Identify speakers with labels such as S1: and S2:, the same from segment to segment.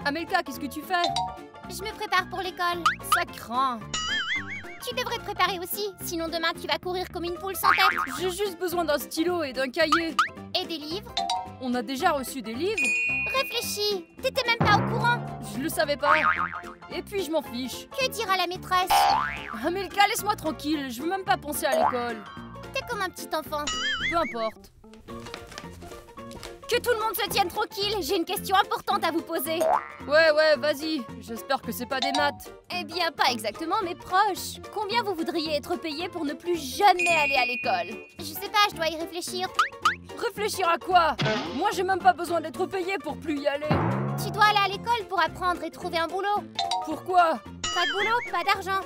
S1: Amelka, qu'est-ce que tu fais?
S2: Je me prépare pour l'école.
S1: Ça craint.
S2: Tu devrais te préparer aussi, sinon demain tu vas courir comme une poule sans tête.
S1: J'ai juste besoin d'un stylo et d'un cahier.
S2: Et des livres.
S1: On a déjà reçu des livres?
S2: Réfléchis, t'étais même pas au courant.
S1: Je le savais pas. Et puis je m'en fiche.
S2: Que dira la maîtresse?
S1: Amelka, laisse-moi tranquille, je veux même pas penser à l'école.
S2: T'es comme un petit enfant.
S1: Peu importe.
S2: Que tout le monde se tienne tranquille, j'ai une question importante à vous poser.
S1: Ouais, vas-y. J'espère que c'est pas des maths.
S2: Eh bien, pas exactement, mais proche. Combien vous voudriez être payé pour ne plus jamais aller à l'école? Je sais pas, je dois y réfléchir.
S1: Réfléchir à quoi? Moi, j'ai même pas besoin d'être payé pour plus y aller.
S2: Tu dois aller à l'école pour apprendre et trouver un boulot.
S1: Pourquoi?
S2: Pas de boulot, pas d'argent.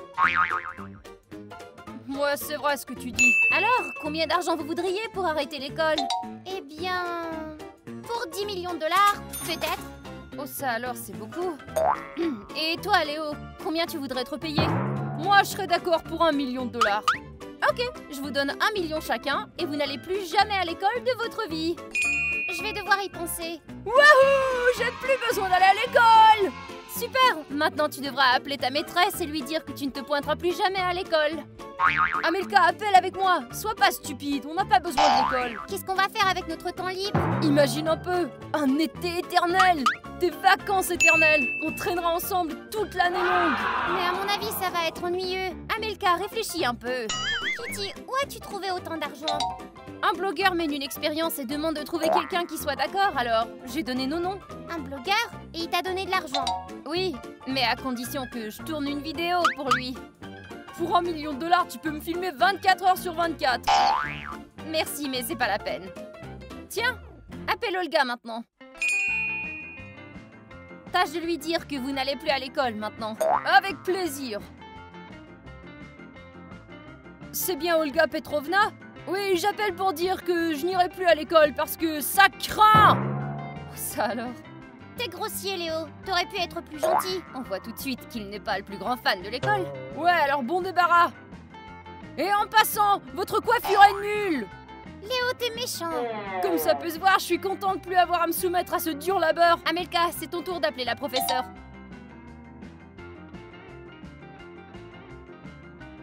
S1: Ouais, c'est vrai ce que tu dis.
S2: Alors, combien d'argent vous voudriez pour arrêter l'école? Eh bien... pour 10 millions de dollars, peut-être.
S1: Oh ça alors, c'est beaucoup.
S2: Et toi, Léo, combien tu voudrais être payé?
S1: Moi, je serais d'accord pour 1 million de dollars.
S2: Ok, je vous donne 1 million chacun et vous n'allez plus jamais à l'école de votre vie. Je vais devoir y penser.
S1: Wouhou! J'ai plus besoin d'aller à l'école!
S2: Super! Maintenant, tu devras appeler ta maîtresse et lui dire que tu ne te pointeras plus jamais à l'école.
S1: Amelka, appelle avec moi. Sois pas stupide, on n'a pas besoin de l'école.
S2: Qu'est-ce qu'on va faire avec notre temps libre?
S1: Imagine un peu, un été éternel, des vacances éternelles. On traînera ensemble toute l'année longue.
S2: Mais à mon avis, ça va être ennuyeux. Amelka, réfléchis un peu. Kitty, où as-tu trouvé autant d'argent?
S1: Un blogueur mène une expérience et demande de trouver quelqu'un qui soit d'accord, alors j'ai donné nos noms.
S2: Un blogueur? Et il t'a donné de l'argent?
S1: Oui, mais à condition que je tourne une vidéo pour lui. Pour 1 million de dollars, tu peux me filmer 24 heures sur 24.
S2: Merci, mais c'est pas la peine.
S1: Tiens, appelle Olga maintenant.
S2: Tâche de lui dire que vous n'allez plus à l'école maintenant.
S1: Avec plaisir. C'est bien Olga Petrovna? Oui, j'appelle pour dire que je n'irai plus à l'école parce que ça craint. Ça alors?
S2: T'es grossier, Léo. T'aurais pu être plus gentil.
S1: On voit tout de suite qu'il n'est pas le plus grand fan de l'école. Ouais, alors bon débarras. Et en passant, votre coiffure est nulle.
S2: Léo, t'es méchant.
S1: Comme ça peut se voir, je suis contente de plus avoir à me soumettre à ce dur labeur.
S2: Amelka, c'est ton tour d'appeler la professeure.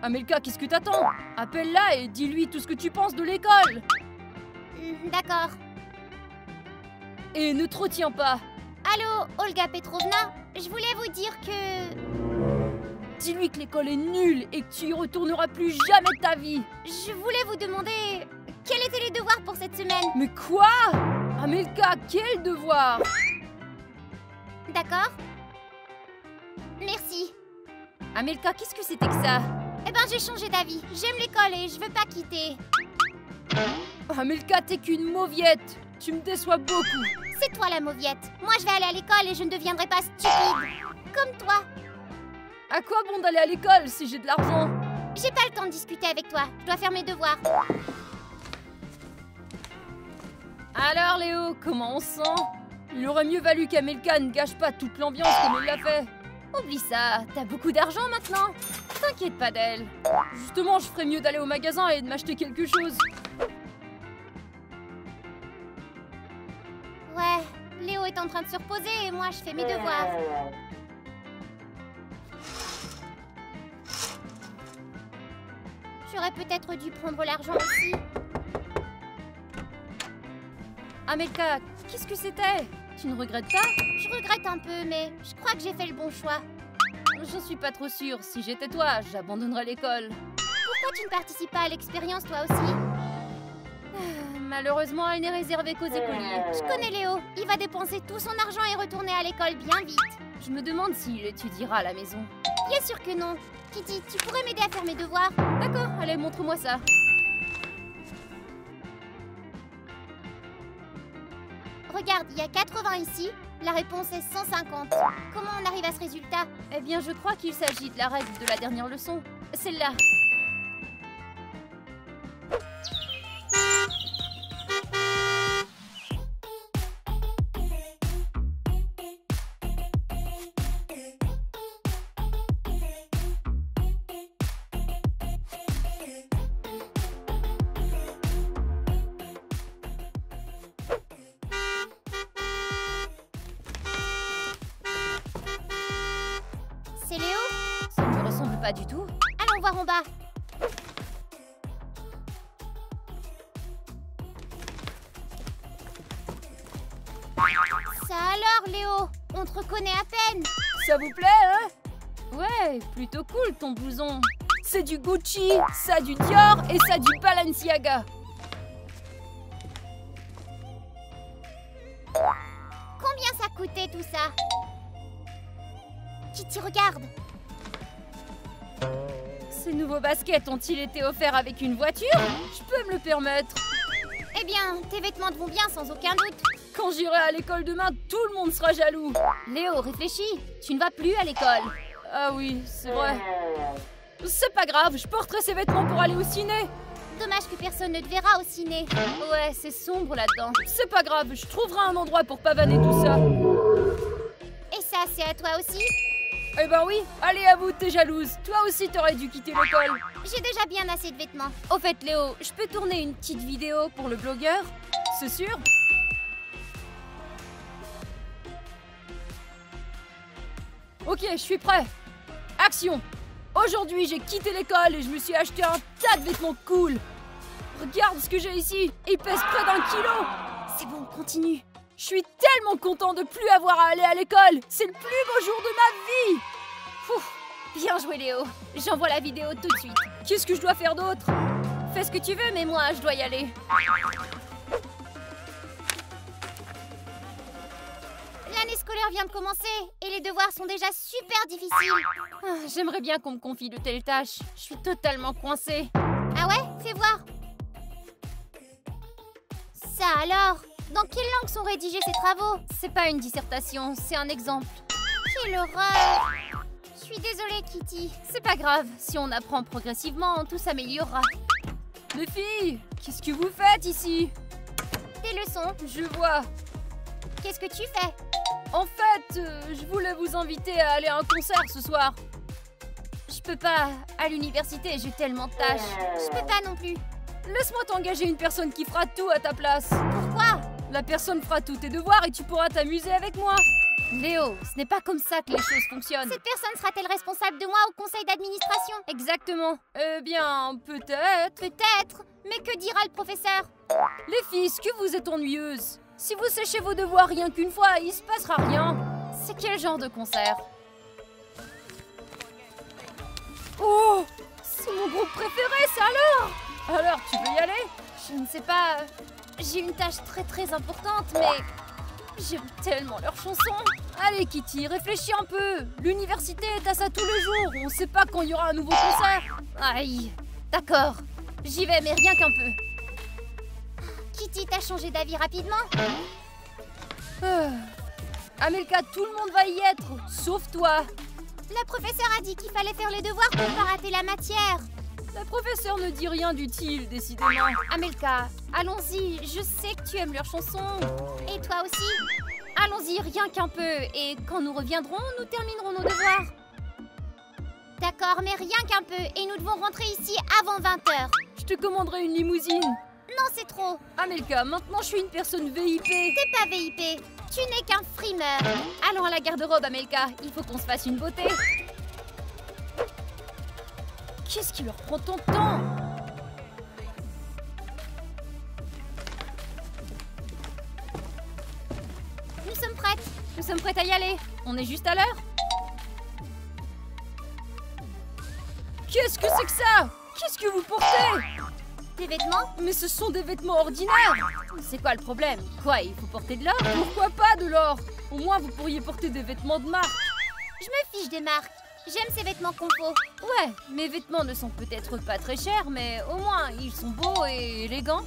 S1: Amelka, qu'est-ce que t'attends? Appelle-la et dis-lui tout ce que tu penses de l'école.
S2: D'accord.
S1: Et ne te retiens pas.
S2: Allô, Olga Petrovna? Je voulais vous dire que...
S1: Dis-lui que l'école est nulle et que tu y retourneras plus jamais de ta vie.
S2: Je voulais vous demander... quels étaient les devoirs pour cette semaine?
S1: Mais quoi? Amelka, quel devoir?
S2: D'accord. Merci.
S1: Amelka, qu'est-ce que c'était que ça?
S2: Eh ben, j'ai changé d'avis. J'aime l'école et je veux pas quitter.
S1: Amelka, t'es qu'une mauviette. Tu me déçois beaucoup.
S2: C'est toi la mauviette. Moi, je vais aller à l'école et je ne deviendrai pas stupide. Comme toi.
S1: À quoi bon d'aller à l'école si j'ai de l'argent?
S2: J'ai pas le temps de discuter avec toi. Je dois faire mes devoirs.
S1: Alors Léo, comment on se sent? Il aurait mieux valu qu'Amelka ne gâche pas toute l'ambiance comme elle l'a fait. Oublie ça, t'as beaucoup d'argent maintenant. T'inquiète pas d'elle. Justement, je ferais mieux d'aller au magasin et de m'acheter quelque chose.
S2: Ouais, Léo est en train de se reposer et moi je fais mes devoirs. J'aurais peut-être dû prendre l'argent aussi.
S1: Amelka, qu'est-ce que c'était? Tu ne regrettes pas?
S2: Je regrette un peu, mais je crois que j'ai fait le bon choix.
S1: J'en suis pas trop sûre. Si j'étais toi, j'abandonnerais l'école.
S2: Pourquoi tu ne participes pas à l'expérience toi aussi?
S1: Malheureusement, elle n'est réservée qu'aux écoliers.
S2: Je connais Léo. Il va dépenser tout son argent et retourner à l'école bien vite.
S1: Je me demande s'il étudiera à la maison.
S2: Bien sûr que non. Kitty, tu pourrais m'aider à faire mes devoirs?
S1: D'accord, allez, montre-moi ça.
S2: Regarde, il y a 80 ici. La réponse est 150. Comment on arrive à ce résultat?
S1: Eh bien, je crois qu'il s'agit de la règle de la dernière leçon. Celle-là. pas du tout.
S2: Allons voir en bas. Ça alors, Léo? On te reconnaît à peine.
S1: Ça vous plaît, hein? Ouais, plutôt cool ton blouson. C'est du Gucci, ça du Dior et ça du Balenciaga.
S2: Combien ça coûtait tout ça? Kitty, regarde.
S1: Ces nouveaux baskets ont-ils été offerts avec une voiture? Je peux me le permettre.
S2: Eh bien, tes vêtements te vont bien sans aucun doute.
S1: Quand j'irai à l'école demain, tout le monde sera jaloux.
S2: Léo, réfléchis. Tu ne vas plus à l'école.
S1: Ah oui, c'est vrai. C'est pas grave, je porterai ces vêtements pour aller au ciné.
S2: Dommage que personne ne te verra au ciné.
S1: Ouais, c'est sombre là-dedans. C'est pas grave, je trouverai un endroit pour pavaner tout ça.
S2: Et ça, c'est à toi aussi?
S1: Eh ben oui, allez avoue, t'es jalouse. Toi aussi t'aurais dû quitter l'école.
S2: J'ai déjà bien assez de vêtements.
S1: Au fait, Léo, je peux tourner une petite vidéo pour le blogueur? C'est sûr? Ok, je suis prêt. Action! Aujourd'hui, j'ai quitté l'école et je me suis acheté un tas de vêtements cool. Regarde ce que j'ai ici. Il pèse près d'1 kilo. C'est bon, continue. Je suis tellement content de plus avoir à aller à l'école. C'est le plus beau jour de ma vie.
S2: Ouf, bien joué, Léo. J'envoie la vidéo tout de suite.
S1: Qu'est-ce que je dois faire d'autre? Fais ce que tu veux, mais moi, je dois y aller.
S2: L'année scolaire vient de commencer et les devoirs sont déjà super difficiles.
S1: Ah, j'aimerais bien qu'on me confie de telles tâches. Je suis totalement coincée.
S2: Ah ouais? Fais voir. Ça alors? Dans quelle langue sont rédigés ces travaux?
S1: C'est pas une dissertation, c'est un exemple.
S2: Quelle horreur! Je suis désolée, Kitty.
S1: C'est pas grave, si on apprend progressivement, tout s'améliorera. Les filles, qu'est-ce que vous faites ici?
S2: Des leçons.
S1: Je vois.
S2: Qu'est-ce que tu fais?
S1: En fait, je voulais vous inviter à aller à un concert ce soir. Je peux pas, à l'université, j'ai tellement de tâches.
S2: Je peux pas non plus.
S1: Laisse-moi t'engager une personne qui fera tout à ta place.
S2: Pourquoi?
S1: La personne fera tous tes devoirs et tu pourras t'amuser avec moi. Léo, ce n'est pas comme ça que les choses fonctionnent.
S2: Cette personne sera-t-elle responsable de moi au conseil d'administration?
S1: Exactement. Eh bien, peut-être.
S2: Peut-être. Mais que dira le professeur?
S1: Les filles, est-ce que vous êtes ennuyeuses? Si vous séchez vos devoirs rien qu'une fois, il se passera rien. C'est quel genre de concert? Oh! C'est mon groupe préféré, ça alors? Alors, tu veux y aller?
S2: Je ne sais pas. J'ai une tâche très importante, mais
S1: j'aime tellement leurs chansons. Allez, Kitty, réfléchis un peu. L'université est à ça tous les jours. On sait pas quand il y aura un nouveau concert. Aïe. D'accord. J'y vais, mais rien qu'un peu.
S2: Kitty, t'as changé d'avis rapidement?
S1: Amelka, tout le monde va y être, sauf toi.
S2: La professeure a dit qu'il fallait faire les devoirs pour pas rater la matière.
S1: La professeure ne dit rien d'utile, décidément. Amelka, allons-y, je sais que tu aimes leurs chansons.
S2: Et toi aussi?
S1: Allons-y, rien qu'un peu, et quand nous reviendrons, nous terminerons nos devoirs.
S2: D'accord, mais rien qu'un peu, et nous devons rentrer ici avant 20h.
S1: Je te commanderai une limousine.
S2: Non, c'est trop.
S1: Amelka, maintenant je suis une personne VIP.
S2: T'es pas VIP, tu n'es qu'un frimeur.
S1: Allons à la garde-robe, Amelka, il faut qu'on se fasse une beauté. Qu'est-ce qui leur prend tant de temps?
S2: Nous sommes prêtes.
S1: Nous sommes prêtes à y aller. On est juste à l'heure. Qu'est-ce que c'est que ça? Qu'est-ce que vous portez?
S2: Des vêtements?
S1: Mais ce sont des vêtements ordinaires. C'est quoi le problème? Quoi, il faut porter de l'or? Pourquoi pas de l'or? Au moins, vous pourriez porter des vêtements de marque.
S2: Je me fiche des marques. J'aime ces vêtements confos.
S1: Ouais, mes vêtements ne sont peut-être pas très chers, mais au moins, ils sont beaux et élégants.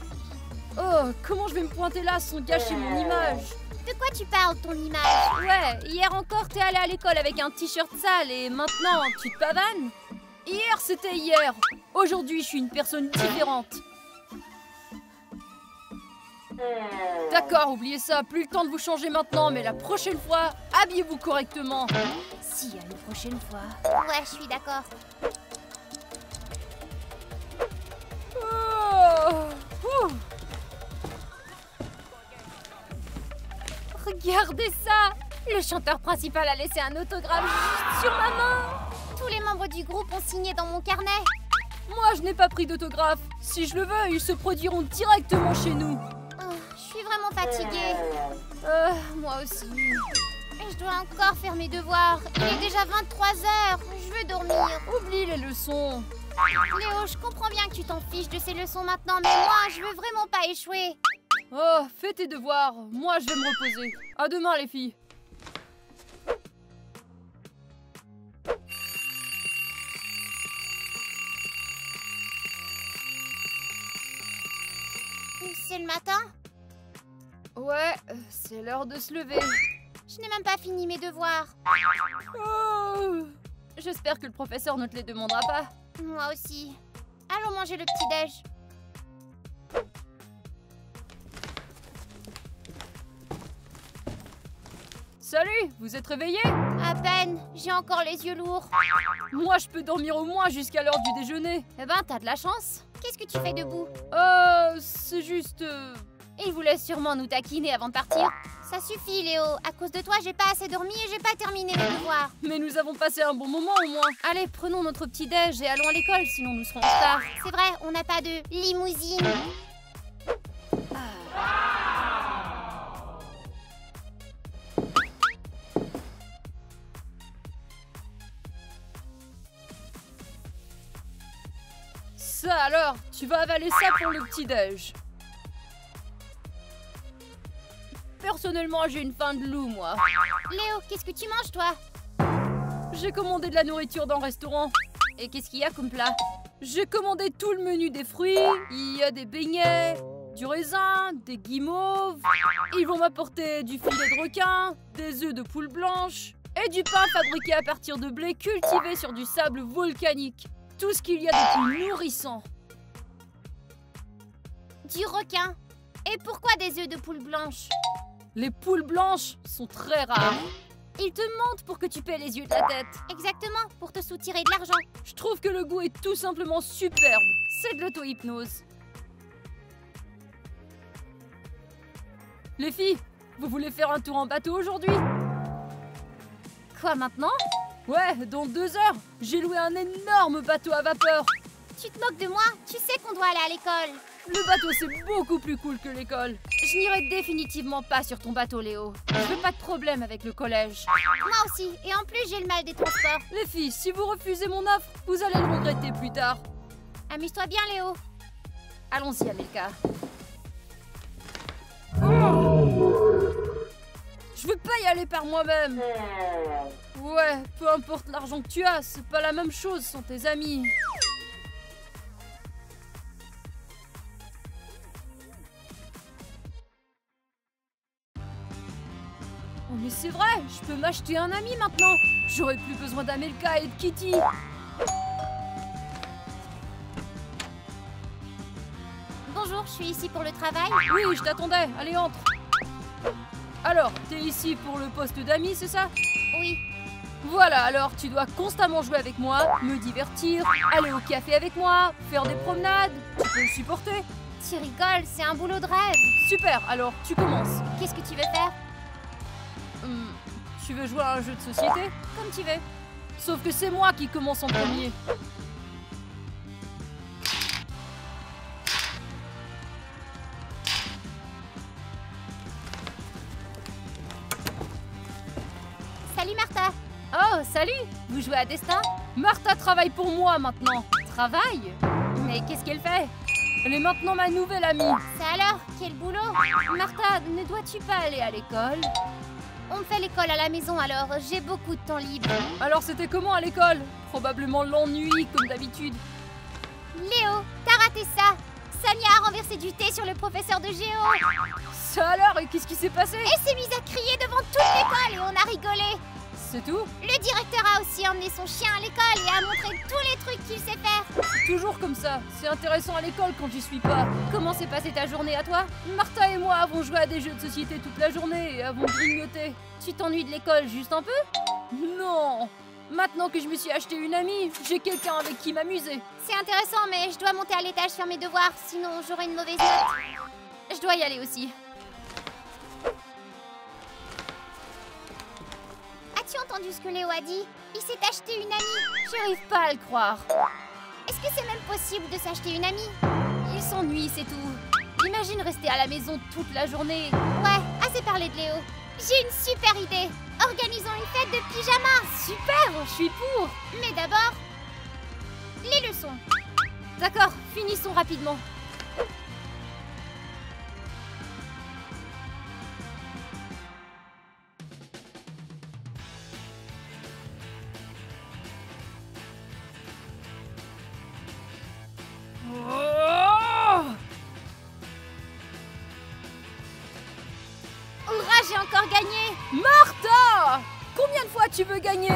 S1: Oh, comment je vais me pointer là sans gâcher mon image?
S2: De quoi tu parles, ton image?
S1: Ouais, hier encore, t'es allé à l'école avec un t-shirt sale et maintenant, tu te pavanes? Hier, c'était hier. Aujourd'hui, je suis une personne différente. D'accord, oubliez ça. Plus le temps de vous changer maintenant, mais la prochaine fois, habillez-vous correctement. Si, à une prochaine fois.
S2: Ouais, je suis d'accord.
S1: Regardez ça! Le chanteur principal a laissé un autographe juste sur ma main.
S2: Tout Tous les membres du groupe ont signé dans mon carnet.
S1: Moi, je n'ai pas pris d'autographe. Si je le veux, ils se produiront directement chez nous.
S2: Oh, je suis vraiment fatiguée.
S1: Moi aussi.
S2: Et je dois encore faire mes devoirs. Il est déjà 23 heures. Je veux dormir.
S1: Oublie les leçons.
S2: Léo, je comprends bien que tu t'en fiches de ces leçons maintenant, mais moi, je veux vraiment pas échouer.
S1: Oh, fais tes devoirs. Moi, je vais me reposer. À demain, les filles.
S2: C'est le matin?
S1: Ouais, c'est l'heure de se lever.
S2: Je n'ai même pas fini mes devoirs.
S1: Oh, j'espère que le professeur ne te les demandera pas.
S2: Moi aussi. Allons manger le petit-déj.
S1: Salut, vous êtes réveillés?
S2: À peine, j'ai encore les yeux lourds.
S1: Moi, je peux dormir au moins jusqu'à l'heure du déjeuner.
S2: Eh ben, t'as de la chance. Qu'est-ce que tu fais debout?
S1: C'est juste...
S2: Il voulait sûrement nous taquiner avant de partir. Ça suffit, Léo. À cause de toi, j'ai pas assez dormi et j'ai pas terminé mes devoirs.
S1: Mais nous avons passé un bon moment au moins. Allez, prenons notre petit-déj et allons à l'école, sinon nous serons en retard.
S2: C'est vrai, on n'a pas de limousine.
S1: Ça alors, tu vas avaler ça pour le petit-déj. Personnellement, j'ai une faim de loup, moi.
S2: Léo, qu'est-ce que tu manges, toi?
S1: J'ai commandé de la nourriture dans le restaurant. Et qu'est-ce qu'il y a comme plat? J'ai commandé tout le menu des fruits. Il y a des beignets, du raisin, des guimauves. Ils vont m'apporter du filet de requin, des œufs de poule blanche et du pain fabriqué à partir de blé cultivé sur du sable volcanique. Tout ce qu'il y a de plus nourrissant.
S2: Du requin. Et pourquoi des œufs de poule blanche?
S1: Les poules blanches sont très rares. Ils te mentent pour que tu paies les yeux de la tête.
S2: Exactement, pour te soutirer de l'argent.
S1: Je trouve que le goût est tout simplement superbe. C'est de l'auto-hypnose. Les filles, vous voulez faire un tour en bateau aujourd'hui?
S2: Quoi maintenant?
S1: Ouais, dans 2 heures, j'ai loué un énorme bateau à vapeur.
S2: Tu te moques de moi? Tu sais qu'on doit aller à l'école.
S1: Le bateau, c'est beaucoup plus cool que l'école. Je n'irai définitivement pas sur ton bateau, Léo. Je veux pas de problème avec le collège.
S2: Moi aussi, et en plus, j'ai le mal des transports.
S1: Les filles, si vous refusez mon offre, vous allez le regretter plus tard.
S2: Amuse-toi bien, Léo.
S1: Allons-y, Amelka. Je veux pas y aller par moi-même. Ouais, peu importe l'argent que tu as, c'est pas la même chose sans tes amis. Oh mais c'est vrai, je peux m'acheter un ami maintenant. J'aurai plus besoin d'Amelka et de Kitty.
S2: Bonjour, je suis ici pour le travail.
S1: Oui, je t'attendais. Allez, entre. Alors, t'es ici pour le poste d'ami, c'est ça?
S2: Oui.
S1: Voilà, alors tu dois constamment jouer avec moi, me divertir, aller au café avec moi, faire des promenades. Tu peux le supporter?
S2: Tu rigoles, c'est un boulot de rêve.
S1: Super, alors tu commences.
S2: Qu'est-ce que tu veux faire?
S1: Tu veux jouer à un jeu de société?
S2: Comme tu veux.
S1: Sauf que c'est moi qui commence en premier.
S2: Salut Martha.
S1: Oh, salut!
S2: Vous jouez à Destin?
S1: Martha travaille pour moi maintenant.
S2: Travaille? Mais qu'est-ce qu'elle fait?
S1: Elle est maintenant ma nouvelle amie.
S2: Ça alors? Quel boulot?
S1: Martha, ne dois-tu pas aller à l'école?
S2: On me fait l'école à la maison alors, j'ai beaucoup de temps libre.
S1: Alors c'était comment à l'école? Probablement l'ennui comme d'habitude.
S2: Léo, t'as raté ça! Sonia a renversé du thé sur le professeur de géo.
S1: Ça alors? Et qu'est-ce qui s'est passé?
S2: Elle s'est mise à crier devant toute l'école et on a rigolé.
S1: C'est tout?
S2: Le directeur a aussi emmené son chien à l'école et a montré tous les trucs qu'il sait faire.
S1: C'est toujours comme ça. C'est intéressant à l'école quand j'y suis pas. Comment s'est passée ta journée à toi? Martha et moi avons joué à des jeux de société toute la journée et avons grignoté.
S2: Tu t'ennuies de l'école juste un peu?
S1: Non! Maintenant que je me suis acheté une amie, j'ai quelqu'un avec qui m'amuser.
S2: C'est intéressant, mais je dois monter à l'étage faire mes devoirs, sinon j'aurai une mauvaise note.
S1: Je dois y aller aussi.
S2: As-tu entendu ce que Léo a dit? Il s'est acheté une amie.
S1: J'arrive pas à le croire.
S2: Est-ce que c'est même possible de s'acheter une amie?
S1: Il s'ennuie, c'est tout. Imagine rester à la maison toute la journée.
S2: Ouais, assez parlé de Léo. J'ai une super idée. Organisons une fête de pyjama.
S1: Super, je suis pour.
S2: Mais d'abord, les leçons.
S1: D'accord, finissons rapidement.
S2: Hurrah, j'ai encore gagné.
S1: Martha! Combien de fois tu veux gagner?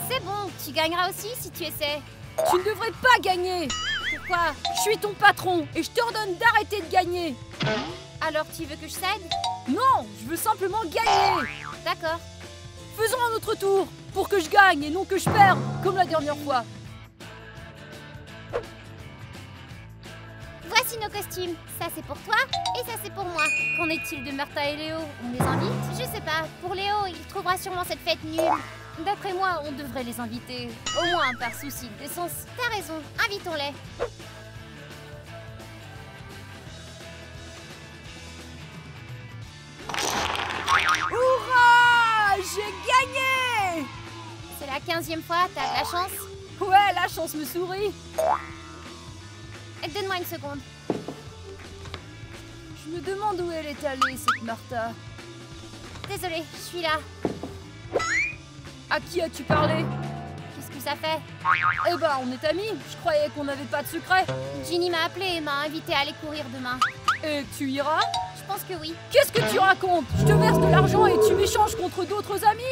S2: C'est bon, tu gagneras aussi si tu essaies.
S1: Tu ne devrais pas gagner.
S2: Pourquoi?
S1: Je suis ton patron et je t'ordonne d'arrêter de gagner.
S2: Alors tu veux que je cède?
S1: Non, je veux simplement gagner.
S2: D'accord.
S1: Faisons un autre tour pour que je gagne et non que je perde, comme la dernière fois.
S2: Voici nos costumes. Ça c'est pour toi et ça c'est pour moi.
S1: Qu'en est-il de Martha et Léo? On les invite?
S2: Je sais pas, pour Léo, il trouvera sûrement cette fête nulle.
S1: D'après moi, on devrait les inviter. Au moins par souci de décence.
S2: T'as raison, invitons-les.
S1: Hurrah! J'ai gagné!
S2: C'est la 15e fois, t'as de la chance.
S1: Ouais, la chance me sourit.
S2: Donne-moi une seconde.
S1: Je me demande où elle est allée, cette Martha.
S2: Désolée, je suis là.
S1: À qui as-tu parlé?
S2: Qu'est-ce que ça fait?
S1: Eh ben, on est amis. Je croyais qu'on n'avait pas de secret.
S2: Ginny m'a appelé et m'a invité à aller courir demain.
S1: Et tu iras?
S2: Je pense que oui.
S1: Qu'est-ce que tu racontes? Je te verse de l'argent et tu m'échanges contre d'autres amis?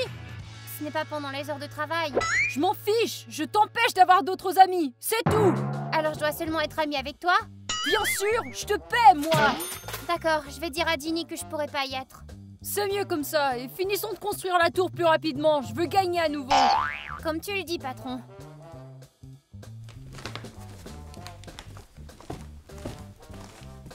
S2: Ce n'est pas pendant les heures de travail.
S1: Je m'en fiche. Je t'empêche d'avoir d'autres amis. C'est tout.
S2: Alors je dois seulement être amie avec toi?
S1: Bien sûr, je te paie, moi.
S2: D'accord, je vais dire à Ginny que je pourrais pas y être.
S1: C'est mieux comme ça. Et finissons de construire la tour plus rapidement. Je veux gagner à nouveau.
S2: Comme tu le dis, patron.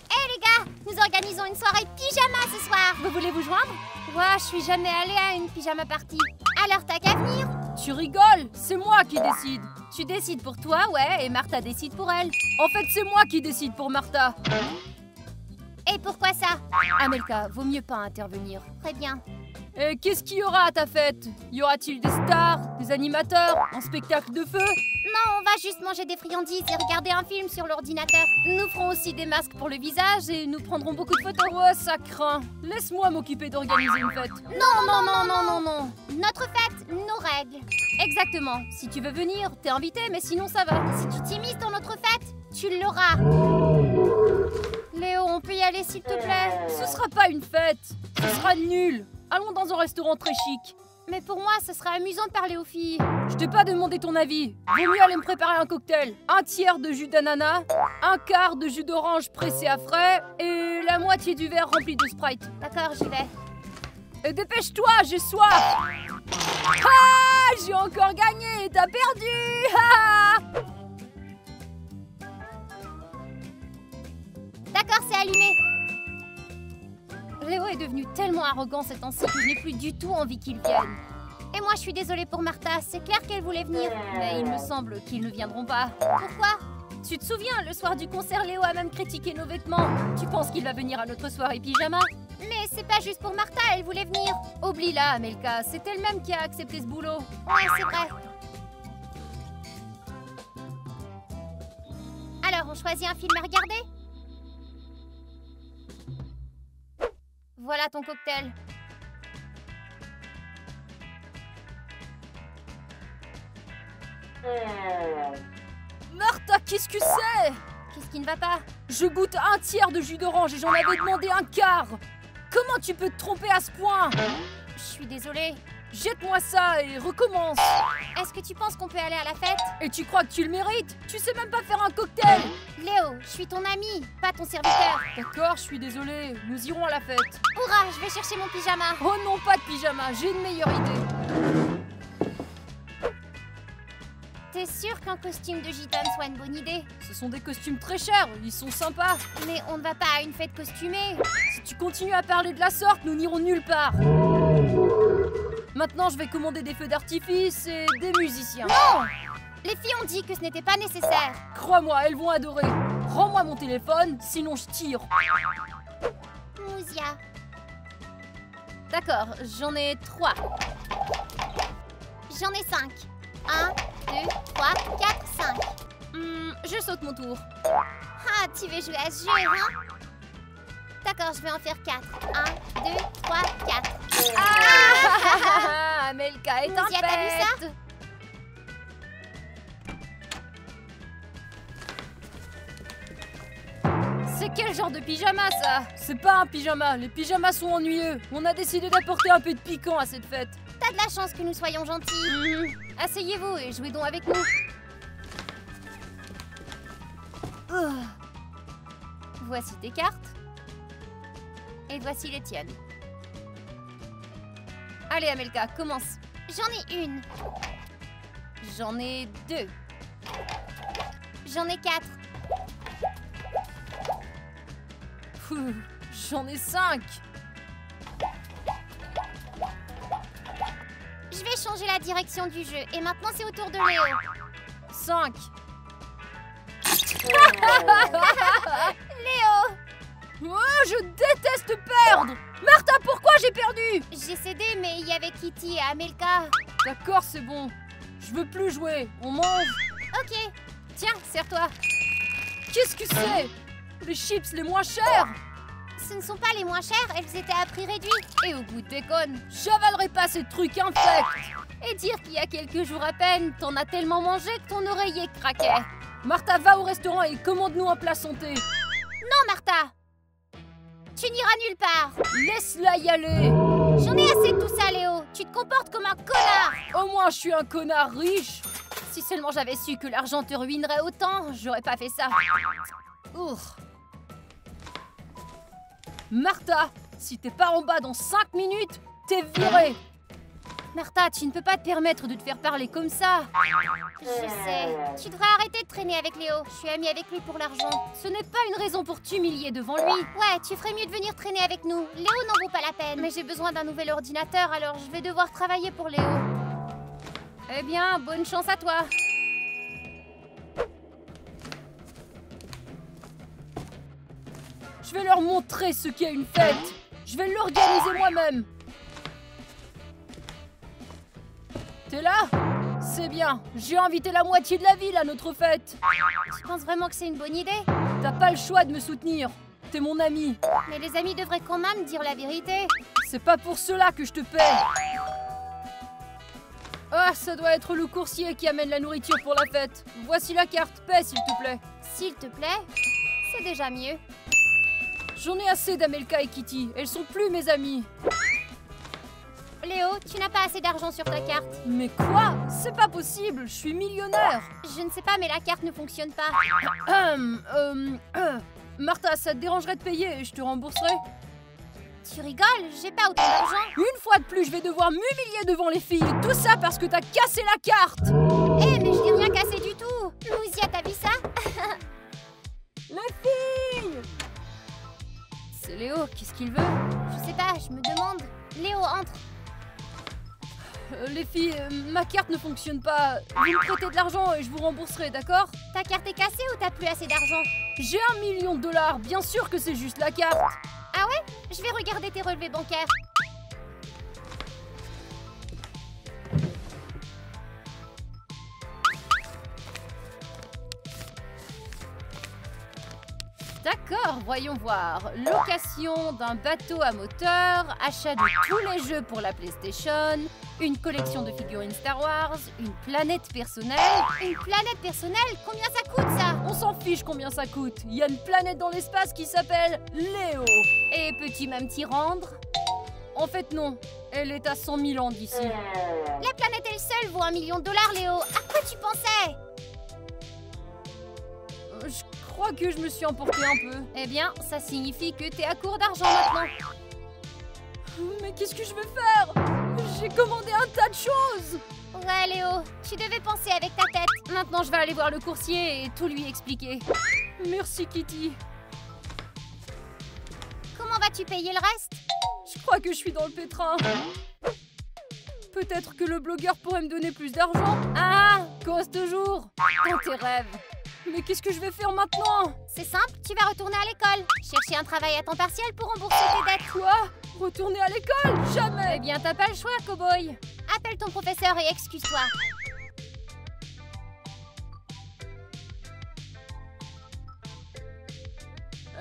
S2: Hé les gars, nous organisons une soirée pyjama ce soir.
S1: Vous voulez vous joindre?
S2: Ouais, je suis jamais allée à une pyjama party. Alors t'as qu'à venir.
S1: Tu rigoles? C'est moi qui décide. Tu décides pour toi, ouais, et Martha décide pour elle. En fait, c'est moi qui décide pour Martha.
S2: Et pourquoi ça?
S1: Amelka, vaut mieux pas intervenir.
S2: Très bien.
S1: Et qu'est-ce qu'il y aura à ta fête? Y aura-t-il des stars, des animateurs, un spectacle de feu?
S2: Non, on va juste manger des friandises et regarder un film sur l'ordinateur.
S1: Nous ferons aussi des masques pour le visage et nous prendrons beaucoup de photos. Ouais, ça craint. Laisse-moi m'occuper d'organiser une fête. Non.
S2: Notre fête, nos règles.
S1: Exactement. Si tu veux venir, t'es invité, mais sinon ça va.
S2: Si tu t'immisces dans notre fête, tu l'auras.
S1: Léo, on peut y aller s'il te plaît? Ce sera pas une fête. Ce sera nul. Allons dans un restaurant très chic.
S2: Mais pour moi, ce sera amusant de parler aux filles.
S1: Je t'ai pas demandé ton avis. Vaut mieux aller me préparer un cocktail. Un tiers de jus d'ananas, un quart de jus d'orange pressé à frais et la moitié du verre rempli de Sprite.
S2: D'accord, j'y vais.
S1: Et dépêche-toi, j'ai soif. Ah, j'ai encore gagné, t'as perdu. Ah.
S2: D'accord, c'est allumé.
S1: Léo est devenu tellement arrogant ces temps-ci que je n'ai plus du tout envie qu'il vienne.
S2: Et moi, je suis désolée pour Martha. C'est clair qu'elle voulait venir.
S1: Mais il me semble qu'ils ne viendront pas.
S2: Pourquoi?
S1: Tu te souviens, le soir du concert, Léo a même critiqué nos vêtements. Tu penses qu'il va venir à notre soirée pyjama?
S2: Mais c'est pas juste pour Martha, elle voulait venir.
S1: Oublie-la, Amelka. C'est elle-même qui a accepté ce boulot.
S2: Ouais, c'est vrai. Alors, on choisit un film à regarder?
S1: Voilà ton cocktail. Martha, qu'est-ce que c'est?
S2: Qu'est-ce qui ne va pas?
S1: Je goûte un tiers de jus d'orange et j'en avais demandé un quart. Comment tu peux te tromper à ce point?
S2: Je suis désolée.
S1: Jette-moi ça et recommence.
S2: Est-ce que tu penses qu'on peut aller à la fête?
S1: Et tu crois que tu le mérites? Tu sais même pas faire un cocktail.
S2: Léo, je suis ton ami, pas ton serviteur.
S1: D'accord, je suis désolée. Nous irons à la fête.
S2: Hurrah, je vais chercher mon pyjama.
S1: Oh non, pas de pyjama, j'ai une meilleure idée.
S2: T'es sûr qu'un costume de gitane soit une bonne idée?
S1: Ce sont des costumes très chers, ils sont sympas.
S2: Mais on ne va pas à une fête costumée.
S1: Si tu continues à parler de la sorte, nous n'irons nulle part. Maintenant, je vais commander des feux d'artifice et des musiciens.
S2: Non! Les filles ont dit que ce n'était pas nécessaire.
S1: Crois-moi, elles vont adorer. Rends-moi mon téléphone, sinon je tire.
S2: Mouzia.
S1: D'accord, j'en ai 3.
S2: J'en ai 5. 1, 2, 3, 4, 5.
S1: Je saute mon tour.
S2: Ah, tu veux jouer à ce jeu, hein? D'accord, je vais en faire 4. 1, 2, 3, 4.
S1: Ah Amelka est un
S2: Mouzia, t'as vu ça?
S1: pet. C'est quel genre de pyjama ça? C'est pas un pyjama, les pyjamas sont ennuyeux. On a décidé d'apporter un peu de piquant à cette fête.
S2: T'as de la chance que nous soyons gentils.
S1: Asseyez-vous et jouez donc avec nous. Voici tes cartes. Et voici les tiennes. Allez Amelka, commence.
S2: J'en ai 1.
S1: J'en ai 2.
S2: J'en ai 4.
S1: J'en ai 5.
S2: Je vais changer la direction du jeu. Et maintenant, c'est au tour de Léo.
S1: 5.
S2: Léo!
S1: Oh, je déteste perdre. Martha, pourquoi j'ai perdu?
S2: J'ai cédé, mais il y avait Kitty et Amelka.
S1: D'accord, c'est bon. Je veux plus jouer. On mange.
S2: Ok.
S1: Tiens, serre-toi. Qu'est-ce que c'est? Les chips les moins chers.
S2: Ce ne sont pas les moins chers, elles étaient à prix réduit.
S1: Et au goût de tes connes, j'avalerai pas ces trucs infects. Et dire qu'il y a quelques jours à peine, t'en as tellement mangé que ton oreiller craquait. Martha, va au restaurant et commande-nous un plat santé.
S2: Non, Martha! Tu n'iras nulle part.
S1: Laisse-la y aller.
S2: J'en ai assez de tout ça, Léo. Tu te comportes comme un connard.
S1: Au moins, je suis un connard riche. Si seulement j'avais su que l'argent te ruinerait autant, j'aurais pas fait ça. Ouf. Martha, si t'es pas en bas dans 5 minutes, t'es virée. Martha, tu ne peux pas te permettre de te faire parler comme ça.
S2: Je sais. Tu devrais arrêter de traîner avec Léo. Je suis amie avec lui pour l'argent.
S1: Ce n'est pas une raison pour t'humilier devant lui.
S2: Ouais, tu ferais mieux de venir traîner avec nous. Léo n'en vaut pas la peine.
S1: Mais j'ai besoin d'un nouvel ordinateur, alors je vais devoir travailler pour Léo. Eh bien, bonne chance à toi. Je vais leur montrer ce qu'est une fête. Je vais l'organiser moi-même. T'es là? C'est bien. J'ai invité la moitié de la ville à notre fête.
S2: Tu penses vraiment que c'est une bonne idée?
S1: T'as pas le choix de me soutenir. T'es mon ami.
S2: Mais les amis devraient quand même dire la vérité.
S1: C'est pas pour cela que je te paie. Ah, ça doit être le coursier qui amène la nourriture pour la fête. Voici la carte. Paie, s'il te plaît.
S2: S'il te plaît, c'est déjà mieux.
S1: J'en ai assez d'Amelka et Kitty. Elles sont plus mes amies.
S2: Léo, tu n'as pas assez d'argent sur ta carte.
S1: Mais quoi? C'est pas possible. Je suis millionnaire.
S2: Je ne sais pas, mais la carte ne fonctionne pas.
S1: Martha, ça te dérangerait de payer et je te rembourserai?
S2: Tu rigoles? J'ai pas autant d'argent.
S1: Une fois de plus, je vais devoir m'humilier devant les filles. Tout ça parce que t'as cassé la carte.
S2: Eh, mais je n'ai rien cassé du tout. Mouzia, t'as vu ça?
S1: Les filles! C'est Léo, qu'est-ce qu'il veut?
S2: Je sais pas, je me demande. Léo, entre.
S1: Les filles, ma carte ne fonctionne pas. Vous me prêtez de l'argent et je vous rembourserai, d'accord?
S2: Ta carte est cassée ou t'as plus assez d'argent?
S1: J'ai $1 million. Bien sûr que c'est juste la carte.
S2: Ah ouais? Je vais regarder tes relevés bancaires.
S1: D'accord, voyons voir. Location d'un bateau à moteur, achat de tous les jeux pour la PlayStation, une collection de figurines Star Wars, une planète personnelle.
S2: Une planète personnelle? Combien ça coûte ça?
S1: On s'en fiche combien ça coûte. Il y a une planète dans l'espace qui s'appelle Léo. Et peux-tu même t'y rendre? En fait non, elle est à 100 000 ans d'ici.
S2: La planète elle seule vaut $1 million, Léo. À quoi tu pensais?
S1: Je crois que je me suis emportée un peu. Eh bien, ça signifie que t'es à court d'argent maintenant. Mais qu'est-ce que je vais faire? J'ai commandé un tas de choses.
S2: Ouais, Léo, tu devais penser avec ta tête.
S1: Maintenant, je vais aller voir le coursier et tout lui expliquer. Merci, Kitty.
S2: Comment vas-tu payer le reste?
S1: Je crois que je suis dans le pétrin. Peut-être que le blogueur pourrait me donner plus d'argent. Ah, cause toujours. Dans tes rêves. Mais qu'est-ce que je vais faire maintenant?
S2: C'est simple, tu vas retourner à l'école. Chercher un travail à temps partiel pour rembourser tes dettes.
S1: Quoi? Retourner à l'école? Jamais.
S2: Eh bien, t'as pas le choix, cow-boy. Appelle ton professeur et excuse-toi.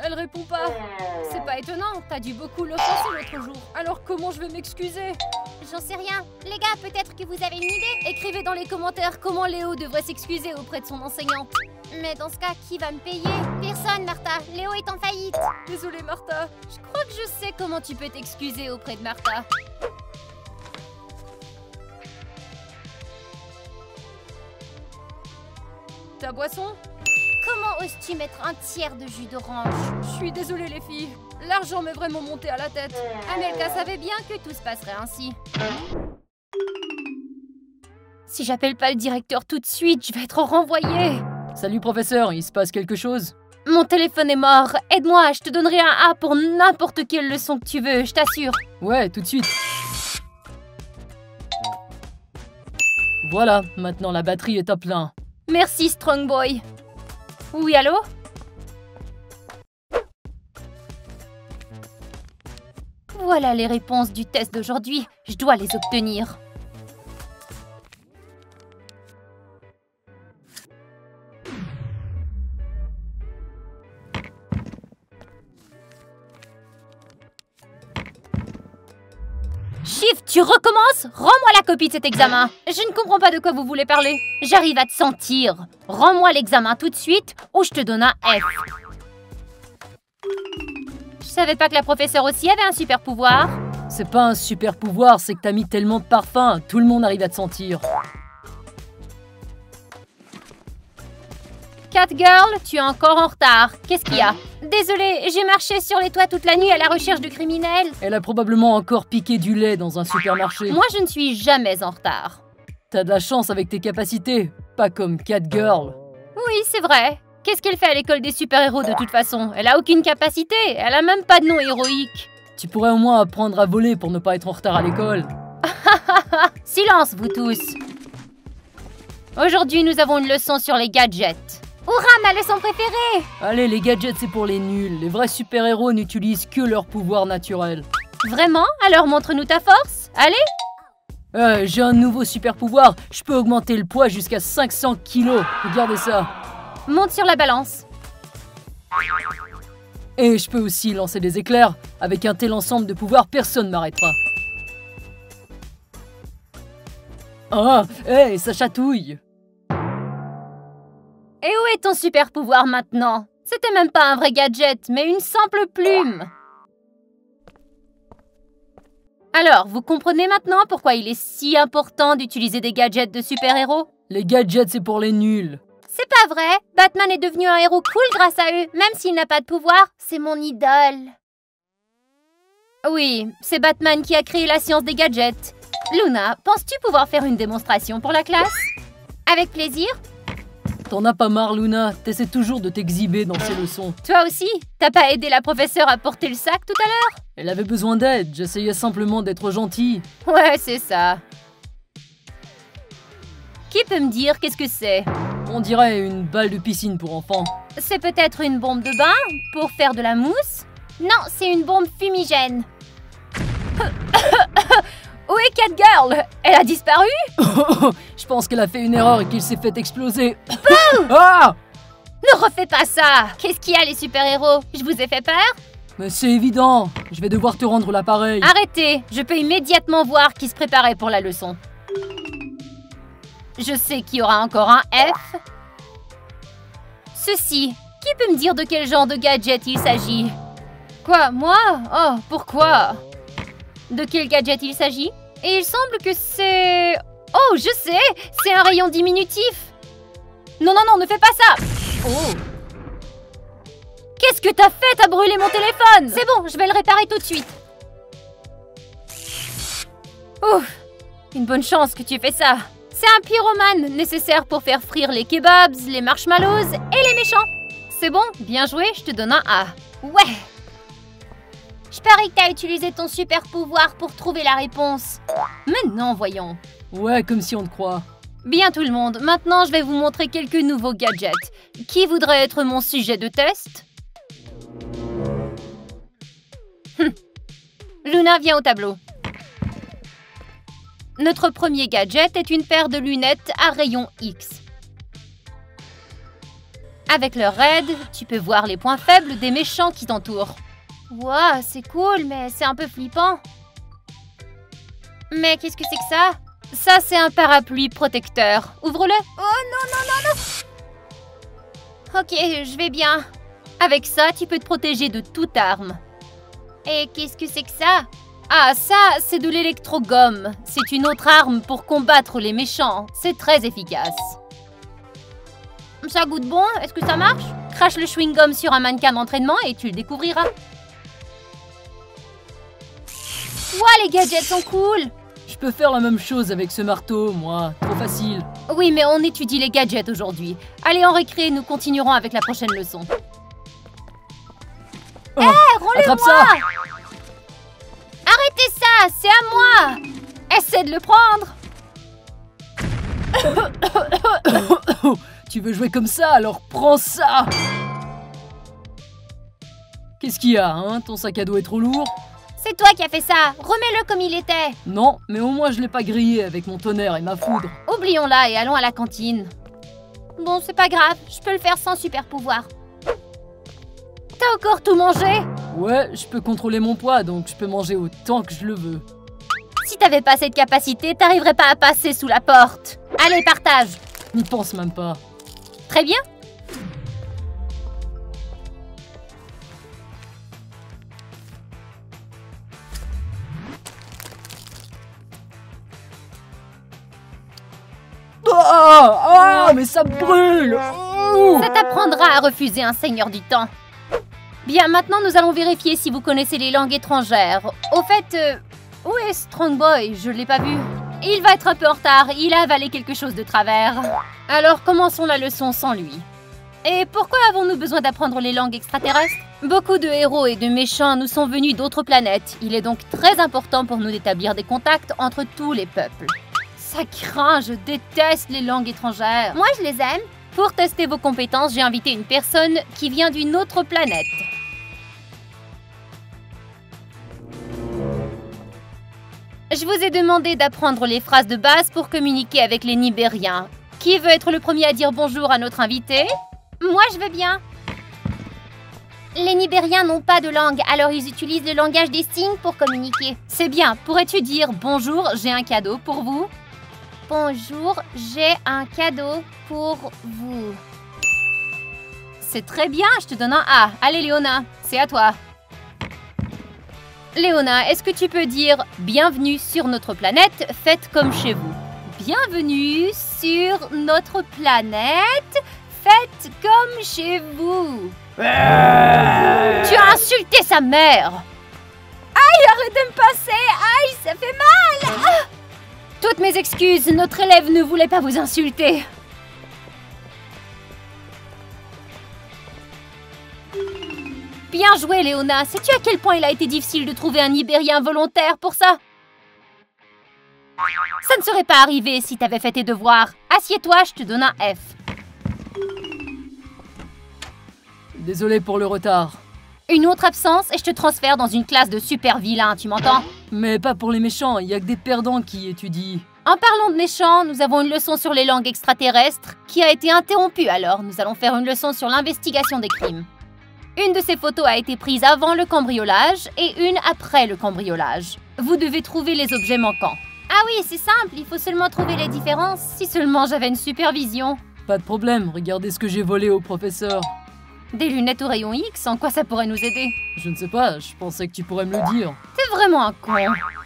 S1: Elle répond pas. C'est pas étonnant, t'as dû beaucoup l'offenser l'autre jour. Alors comment je vais m'excuser?
S2: J'en sais rien. Les gars, peut-être que vous avez une idée?
S1: Écrivez dans les commentaires comment Léo devrait s'excuser auprès de son enseignante.
S2: Mais dans ce cas, qui va me payer? Personne, Martha. Léo est en faillite.
S1: Désolée, Martha. Je crois que je sais comment tu peux t'excuser auprès de Martha. Ta boisson?
S2: Comment oses-tu mettre un tiers de jus d'orange?
S1: Je suis désolée, les filles. L'argent m'est vraiment monté à la tête.
S2: Amelka savait bien que tout se passerait ainsi.
S1: Si j'appelle pas le directeur tout de suite, je vais être renvoyée. Salut, professeur, il se passe quelque chose? Mon téléphone est mort. Aide-moi, je te donnerai un A pour n'importe quelle leçon que tu veux, je t'assure. Ouais, tout de suite. Voilà, maintenant la batterie est à plein. Merci, Strong Boy. Oui, allô? Voilà les réponses du test d'aujourd'hui. Je dois les obtenir. Shift, tu recommences? Rends-moi la copie de cet examen. Je ne comprends pas de quoi vous voulez parler. J'arrive à te sentir. Rends-moi l'examen tout de suite ou je te donne un F. Je savais pas que la professeure aussi avait un super pouvoir. C'est pas un super pouvoir, c'est que t'as mis tellement de parfum, tout le monde arrive à te sentir. Catgirl, tu es encore en retard. Qu'est-ce qu'il y a? Désolée, j'ai marché sur les toits toute la nuit à la recherche de criminels. Elle a probablement encore piqué du lait dans un supermarché. Moi, je ne suis jamais en retard. T'as de la chance avec tes capacités, pas comme Catgirl. Oui, c'est vrai. Qu'est-ce qu'elle fait à l'école des super-héros de toute façon? Elle a aucune capacité, elle a même pas de nom héroïque. Tu pourrais au moins apprendre à voler pour ne pas être en retard à l'école. Silence, vous tous. Aujourd'hui, nous avons une leçon sur les gadgets.
S2: Hurrah, ma leçon préférée!
S1: Allez, les gadgets, c'est pour les nuls. Les vrais super-héros n'utilisent que leur pouvoir naturel. Vraiment? Alors montre-nous ta force. Allez! J'ai un nouveau super-pouvoir. Je peux augmenter le poids jusqu'à 500 kilos. Regardez ça. Monte sur la balance. Et je peux aussi lancer des éclairs. Avec un tel ensemble de pouvoirs, personne ne m'arrêtera. Ah, hé, ça chatouille. Et où est ton super pouvoir maintenant? C'était même pas un vrai gadget, mais une simple plume. Alors, vous comprenez maintenant pourquoi il est si important d'utiliser des gadgets de super-héros? Les gadgets, c'est pour les nuls.
S2: C'est pas vrai. Batman est devenu un héros cool grâce à eux, même s'il n'a pas de pouvoir. C'est mon idole.
S1: Oui, c'est Batman qui a créé la science des gadgets. Luna, penses-tu pouvoir faire une démonstration pour la classe?
S2: Avec plaisir.
S1: T'en as pas marre, Luna? T'essaies toujours de t'exhiber dans ces leçons. Toi aussi? T'as pas aidé la professeure à porter le sac tout à l'heure? Elle avait besoin d'aide, j'essayais simplement d'être gentil. Ouais, c'est ça. Qui peut me dire qu'est-ce que c'est? On dirait une balle de piscine pour enfants. C'est peut-être une bombe de bain pour faire de la mousse?
S2: Non, c'est une bombe fumigène.
S1: Où est Catgirl? Elle a disparu? Je pense qu'elle a fait une erreur et qu'il s'est fait exploser. Ah!
S2: Ne refais pas ça! Qu'est-ce qu'il y a, les super-héros? Je vous ai fait peur?
S1: Mais c'est évident. Je vais devoir te rendre l'appareil. Arrêtez! Je peux immédiatement voir qui se préparait pour la leçon. Je sais qu'il y aura encore un F. Ceci. Qui peut me dire de quel genre de gadget il s'agit? Quoi, moi? Oh, pourquoi? De quel gadget il s'agit? Et il semble que c'est... Oh, je sais! C'est un rayon diminutif! Non, non, non, ne fais pas ça! Oh! Qu'est-ce que t'as fait? T'as brûlé mon téléphone!
S2: C'est bon, je vais le réparer tout de suite.
S1: Ouf! Une bonne chance que tu aies fait ça. C'est un pyromane nécessaire pour faire frire les kebabs, les marshmallows et les méchants. C'est bon, bien joué, je te donne un A.
S2: Ouais! Je parie que t'as utilisé ton super pouvoir pour trouver la réponse.
S1: Mais non, voyons.
S3: Ouais, comme si on te croit.
S1: Bien tout le monde, maintenant je vais vous montrer quelques nouveaux gadgets. Qui voudrait être mon sujet de test? Luna, viens au tableau. Notre premier gadget est une paire de lunettes à rayon X. Avec leur aide, tu peux voir les points faibles des méchants qui t'entourent.
S2: Wow, c'est cool, mais c'est un peu flippant. Mais qu'est-ce que c'est que ça?
S1: Ça, c'est un parapluie protecteur. Ouvre-le.
S2: Oh non. Ok, je vais bien.
S1: Avec ça, tu peux te protéger de toute arme.
S2: Et qu'est-ce que c'est que ça?
S1: Ah, ça, c'est de l'électrogomme. C'est une autre arme pour combattre les méchants. C'est très efficace.
S2: Ça goûte bon? Est-ce que ça marche?
S1: Crache le chewing-gum sur un mannequin d'entraînement et tu le découvriras.
S2: Ouah, les gadgets sont cool!
S3: Je peux faire la même chose avec ce marteau, moi. Trop facile.
S1: Oui, mais on étudie les gadgets aujourd'hui. Allez, en récré, nous continuerons avec la prochaine leçon.
S3: Oh,
S2: Rends-le-moi!
S3: attrape ça!
S2: Arrêtez ça! C'est à moi!
S1: Essaie de le prendre!
S3: Tu veux jouer comme ça, alors prends ça! Qu'est-ce qu'il y a, hein? Ton sac à dos est trop lourd?
S2: C'est toi qui as fait ça! Remets-le comme il était!
S3: Non, mais au moins je l'ai pas grillé avec mon tonnerre et ma foudre.
S1: Oublions-la et allons à la cantine.
S2: Bon, c'est pas grave, je peux le faire sans super pouvoir.
S1: T'as encore tout mangé?
S3: Ouais, je peux contrôler mon poids, donc je peux manger autant que je le veux.
S1: Si t'avais pas cette capacité, t'arriverais pas à passer sous la porte. Allez, partage!
S3: N'y pense même pas.
S1: Très bien.
S3: Ah, mais ça brûle! Ouh.
S1: Ça t'apprendra à refuser un seigneur du temps. Bien, maintenant nous allons vérifier si vous connaissez les langues étrangères. Au fait, où est Strong Boy? Je l'ai pas vu. Il va être un peu en retard, il a avalé quelque chose de travers. Alors commençons la leçon sans lui. Et pourquoi avons-nous besoin d'apprendre les langues extraterrestres? Beaucoup de héros et de méchants nous sont venus d'autres planètes. Il est donc très important pour nous d'établir des contacts entre tous les peuples. Ça craint, je déteste les langues étrangères.
S2: Moi, je les aime.
S1: Pour tester vos compétences, j'ai invité une personne qui vient d'une autre planète. Je vous ai demandé d'apprendre les phrases de base pour communiquer avec les Nibériens. Qui veut être le premier à dire bonjour à notre invité?
S2: Moi, je veux bien. Les Nibériens n'ont pas de langue, alors ils utilisent le langage des signes pour communiquer.
S1: C'est bien. Pourrais-tu dire bonjour, j'ai un cadeau pour vous?
S2: Bonjour, j'ai un cadeau pour vous.
S1: C'est très bien, je te donne un A. Allez, Léona, c'est à toi. Léona, est-ce que tu peux dire « Bienvenue sur notre planète, faites comme chez vous ». Bienvenue sur notre planète, faites comme chez vous. Tu as insulté sa mère. Aïe, arrête de me passer. Aïe, ça fait mal. Ah. Toutes mes excuses, notre élève ne voulait pas vous insulter. Bien joué, Léona. Sais-tu à quel point il a été difficile de trouver un Nibérien volontaire pour ça? Ça ne serait pas arrivé si t'avais fait tes devoirs. Assieds-toi, je te donne un F.
S3: Désolé pour le retard.
S1: Une autre absence et je te transfère dans une classe de super vilains, tu m'entends?
S3: Mais pas pour les méchants, il y a que des perdants qui étudient.
S1: En parlant de méchants, nous avons une leçon sur les langues extraterrestres qui a été interrompue, alors nous allons faire une leçon sur l'investigation des crimes. Une de ces photos a été prise avant le cambriolage et une après le cambriolage. Vous devez trouver les objets manquants.
S2: Ah oui, c'est simple, il faut seulement trouver les différences.
S1: Si seulement j'avais une supervision.
S3: Pas de problème, regardez ce que j'ai volé au professeur.
S1: Des lunettes au rayon X, en quoi ça pourrait nous aider?
S3: Je ne sais pas, je pensais que tu pourrais me le dire.
S1: T'es vraiment un con.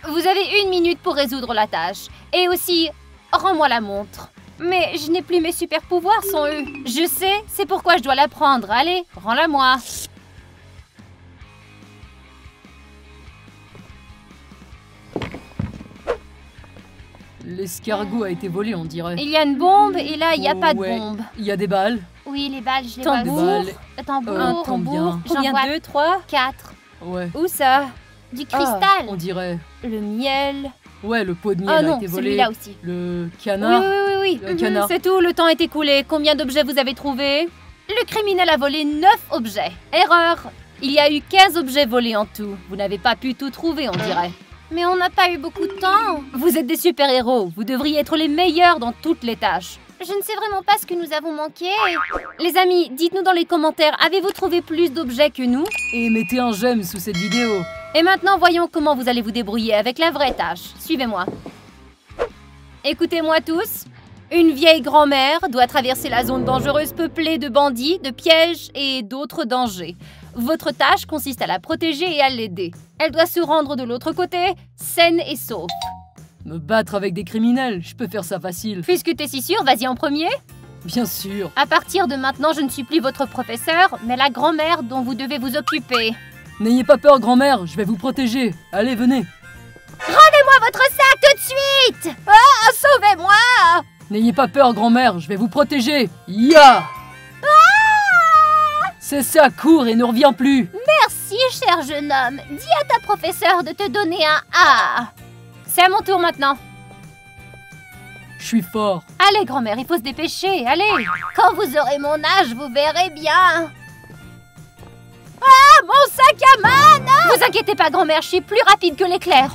S1: Vous avez 1 minute pour résoudre la tâche. Et aussi, rends-moi la montre. Mais je n'ai plus mes super pouvoirs sans eux. Je sais, c'est pourquoi je dois la prendre. Allez, rends-la-moi.
S3: L'escargot a été volé, on dirait.
S1: Il y a une bombe et là, il n'y a pas de
S3: Ouais.
S1: bombe.
S3: Il y a des balles.
S2: Oui, les balles, je les
S1: Tambour.
S2: vois.
S3: Des balles.
S2: Tambour.
S1: Un
S3: tambour.
S1: tambour.
S2: J'en
S1: Combien?
S2: vois
S1: 2, 3?
S2: 4.
S3: Ouais.
S1: Où ça?
S2: Du cristal.
S3: On dirait.
S1: Le miel.
S3: Ouais, le pot de miel
S1: Oh
S3: a
S1: non,
S3: été volé.
S1: celui-là aussi.
S3: Le
S1: Oui,
S3: canard.
S1: oui.
S3: Le canard.
S1: C'est tout, le temps est écoulé. Combien d'objets vous avez trouvé? Le criminel a volé 9 objets. Erreur. Il y a eu 15 objets volés en tout. Vous n'avez pas pu tout trouver, on dirait.
S2: Mais on n'a pas eu beaucoup de temps.
S1: Vous êtes des super-héros. Vous devriez être les meilleurs dans toutes les tâches.
S2: Je ne sais vraiment pas ce que nous avons manqué.
S1: Les amis, dites-nous dans les commentaires, avez-vous trouvé plus d'objets que nous?
S3: Et mettez un j'aime sous cette vidéo.
S1: Et maintenant, voyons comment vous allez vous débrouiller avec la vraie tâche. Suivez-moi. Écoutez-moi tous. Une vieille grand-mère doit traverser la zone dangereuse peuplée de bandits, de pièges et d'autres dangers. Votre tâche consiste à la protéger et à l'aider. Elle doit se rendre de l'autre côté, saine et sauve.
S3: Me battre avec des criminels, je peux faire ça facile.
S1: Puisque t'es si sûr, vas-y en premier.
S3: Bien sûr.
S1: À partir de maintenant, je ne suis plus votre professeur, mais la grand-mère dont vous devez vous occuper.
S3: N'ayez pas peur, grand-mère, je vais vous protéger. Allez, venez.
S2: Rendez-moi votre sac tout de suite.
S1: Ah, sauvez-moi!
S3: N'ayez pas peur, grand-mère, je vais vous protéger. Ya! C'est ça, cours et ne reviens plus.
S2: Merci, cher jeune homme. Dis à ta professeure de te donner un A.
S1: C'est à mon tour maintenant.
S3: Je suis fort.
S1: Allez, grand-mère, il faut se dépêcher, allez!
S2: Quand vous aurez mon âge, vous verrez bien.
S1: Ah, mon sac à main, non! Vous inquiétez pas, grand-mère, je suis plus rapide que l'éclair.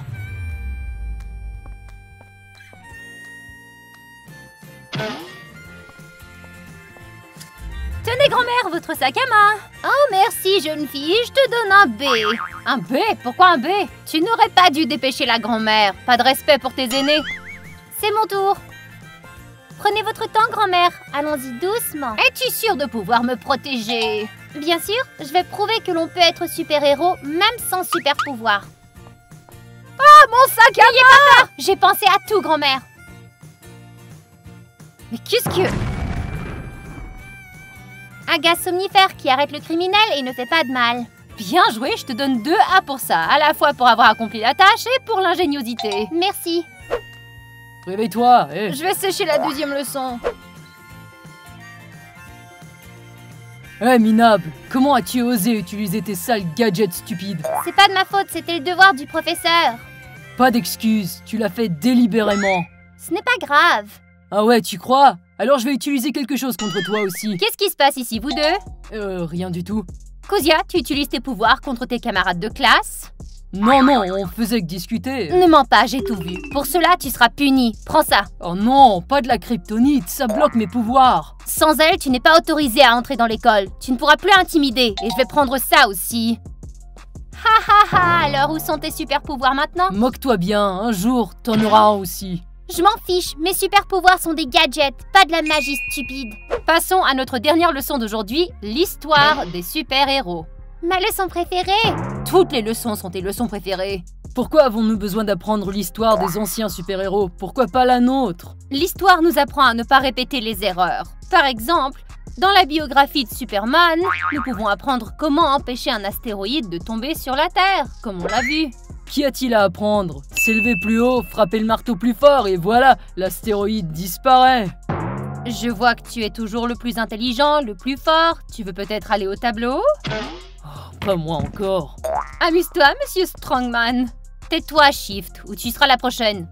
S1: Tenez, grand-mère, votre sac à main.
S2: Oh, merci, jeune fille, je te donne un B.
S1: Un B? Pourquoi un B? Tu n'aurais pas dû dépêcher la grand-mère. Pas de respect pour tes aînés.
S2: C'est mon tour. Prenez votre temps, grand-mère. Allons-y doucement.
S1: Es-tu sûre de pouvoir me protéger?
S2: Bien sûr, je vais prouver que l'on peut être super-héros même sans super-pouvoir.
S1: Ah, mon sac à main!
S2: J'ai pensé à tout, grand-mère.
S1: Mais qu'est-ce que...
S2: Un gaz somnifère qui arrête le criminel et ne fait pas de mal.
S1: Bien joué, je te donne 2 A pour ça. À la fois pour avoir accompli la tâche et pour l'ingéniosité.
S2: Merci.
S3: Réveille-toi. Hé.
S1: Je vais sécher la 2e leçon.
S3: Hé, minable, comment as-tu osé utiliser tes sales gadgets stupides?
S2: C'est pas de ma faute, c'était le devoir du professeur.
S3: Pas d'excuses, tu l'as fait délibérément.
S2: Ce n'est pas grave.
S3: Ah ouais, tu crois? Alors je vais utiliser quelque chose contre toi aussi.
S1: Qu'est-ce qui se passe ici, vous deux?
S3: Rien du tout.
S1: Kozia, tu utilises tes pouvoirs contre tes camarades de classe?
S3: Non, on faisait que discuter.
S1: Ne mens pas, j'ai tout vu. Pour cela, tu seras puni. Prends ça.
S3: Oh non, pas de la kryptonite, ça bloque mes pouvoirs.
S1: Sans elle, tu n'es pas autorisé à entrer dans l'école. Tu ne pourras plus intimider. Et je vais prendre ça aussi.
S2: Ha ha ha, alors où sont tes super-pouvoirs maintenant?
S3: Moque-toi bien, un jour, t'en auras un aussi.
S2: Je m'en fiche, mes super-pouvoirs sont des gadgets, pas de la magie stupide.
S1: Passons à notre dernière leçon d'aujourd'hui, l'histoire des super-héros.
S2: Ma leçon préférée?
S1: Toutes les leçons sont tes leçons préférées.
S3: Pourquoi avons-nous besoin d'apprendre l'histoire des anciens super-héros? Pourquoi pas la nôtre?
S1: L'histoire nous apprend à ne pas répéter les erreurs. Par exemple, dans la biographie de Superman, nous pouvons apprendre comment empêcher un astéroïde de tomber sur la Terre, comme on l'a vu.
S3: Qu'y a-t-il à apprendre? S'élever plus haut, frapper le marteau plus fort et voilà, l'astéroïde disparaît.
S1: Je vois que tu es toujours le plus intelligent, le plus fort. Tu veux peut-être aller au tableau?
S3: Oh, pas moi encore.
S1: Amuse-toi, monsieur Strongman. Tais-toi, Shift, ou tu seras la prochaine.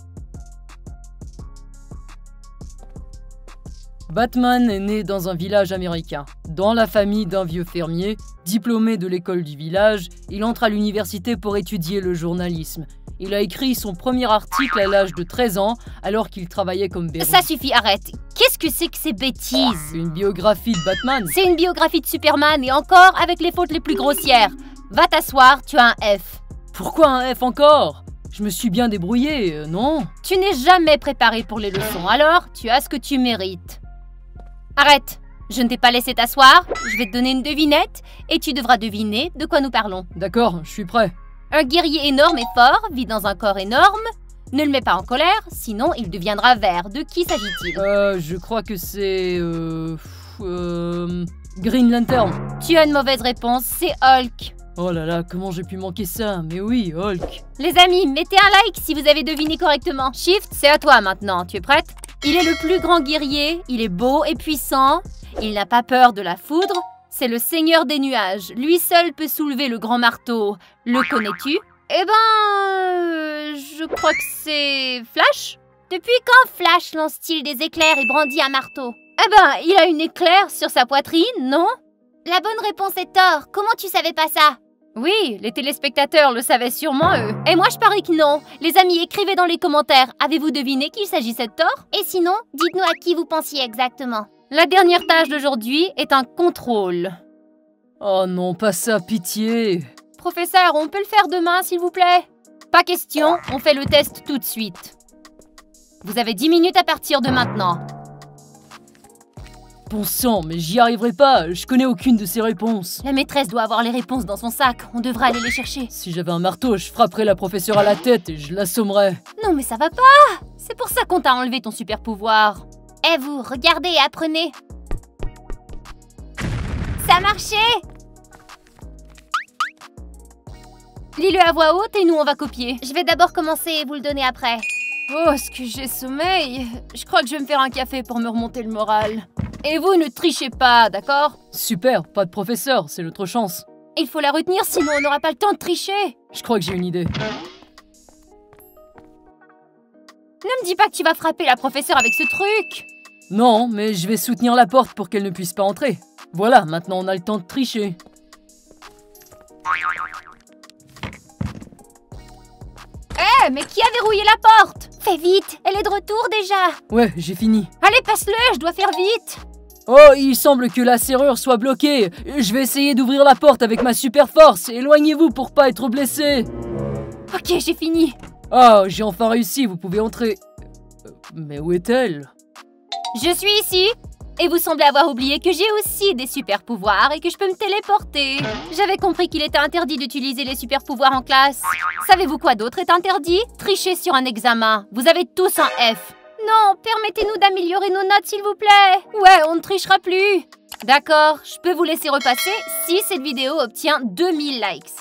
S3: Batman est né dans un village américain. Dans la famille d'un vieux fermier, diplômé de l'école du village, il entre à l'université pour étudier le journalisme. Il a écrit son premier article à l'âge de 13 ans, alors qu'il travaillait comme berger.
S1: Ça suffit, arrête. Qu'est-ce que c'est que ces bêtises?
S3: Une biographie de Batman.
S1: C'est une biographie de Superman et encore avec les fautes les plus grossières. Va t'asseoir, tu as un F.
S3: Pourquoi un F encore? Je me suis bien débrouillé, non?
S1: Tu n'es jamais préparé pour les leçons, alors tu as ce que tu mérites. Arrête, je ne t'ai pas laissé t'asseoir, je vais te donner une devinette et tu devras deviner de quoi nous parlons.
S3: D'accord, je suis prêt.
S1: Un guerrier énorme et fort vit dans un corps énorme. Ne le mets pas en colère, sinon il deviendra vert. De qui s'agit-il?
S3: Je crois que c'est... Green Lantern.
S1: Tu as une mauvaise réponse, c'est Hulk.
S3: Oh là là, comment j'ai pu manquer ça? Mais oui, Hulk.
S1: Les amis, mettez un like si vous avez deviné correctement. Shift, c'est à toi maintenant, tu es prête? Il est le plus grand guerrier, il est beau et puissant, il n'a pas peur de la foudre, c'est le seigneur des nuages, lui seul peut soulever le grand marteau. Le connais-tu? Eh ben... je crois que c'est... Flash?
S2: Depuis quand Flash lance-t-il des éclairs et brandit un marteau?
S1: Eh ben, il a une éclair sur sa poitrine, non?
S2: La bonne réponse est Thor. Comment tu savais pas ça?
S1: Oui, les téléspectateurs le savaient sûrement, eux. Et moi, je parie que non. Les amis, écrivez dans les commentaires. Avez-vous deviné qu'il s'agissait de Thor?
S2: Et sinon, dites-nous à qui vous pensiez exactement.
S1: La dernière tâche d'aujourd'hui est un contrôle.
S3: Oh non, pas ça, pitié.
S1: Professeur, on peut le faire demain, s'il vous plaît? Pas question, on fait le test tout de suite. Vous avez 10 minutes à partir de maintenant.
S3: Bon sang, mais j'y arriverai pas, je connais aucune de ces réponses.
S1: La maîtresse doit avoir les réponses dans son sac, on devrait aller les chercher.
S3: Si j'avais un marteau, je frapperais la professeure à la tête et je l'assommerais.
S1: Non mais ça va pas! C'est pour ça qu'on t'a enlevé ton super pouvoir.
S2: Eh vous, regardez et apprenez. Ça a marché!
S1: Lis-le à voix haute et nous on va copier.
S2: Je vais d'abord commencer et vous le donner après.
S1: Oh, est-ce que j'ai sommeil? Je crois que je vais me faire un café pour me remonter le moral. Et vous, ne trichez pas, d'accord?
S3: Super, pas de professeur, c'est notre chance.
S1: Il faut la retenir, sinon on n'aura pas le temps de tricher.
S3: Je crois que j'ai une idée.
S1: Ne me dis pas que tu vas frapper la professeure avec ce truc.
S3: Non, mais je vais soutenir la porte pour qu'elle ne puisse pas entrer. Voilà, maintenant on a le temps de tricher.
S1: Eh, mais qui a verrouillé la porte?
S2: Fais vite, elle est de retour déjà.
S3: Ouais, j'ai fini.
S1: Allez, passe-le, je dois faire vite.
S3: Oh, il semble que la serrure soit bloquée. Je vais essayer d'ouvrir la porte avec ma super force. Éloignez-vous pour pas être blessé.
S1: Ok, j'ai fini.
S3: Ah, j'ai enfin réussi, vous pouvez entrer. Mais où est-elle?
S1: Je suis ici. Et vous semblez avoir oublié que j'ai aussi des super pouvoirs et que je peux me téléporter. J'avais compris qu'il était interdit d'utiliser les super pouvoirs en classe. Savez-vous quoi d'autre est interdit? Tricher sur un examen. Vous avez tous un F.
S2: Non, permettez-nous d'améliorer nos notes, s'il vous plaît.
S1: Ouais, on ne trichera plus. D'accord, je peux vous laisser repasser si cette vidéo obtient 2000 likes.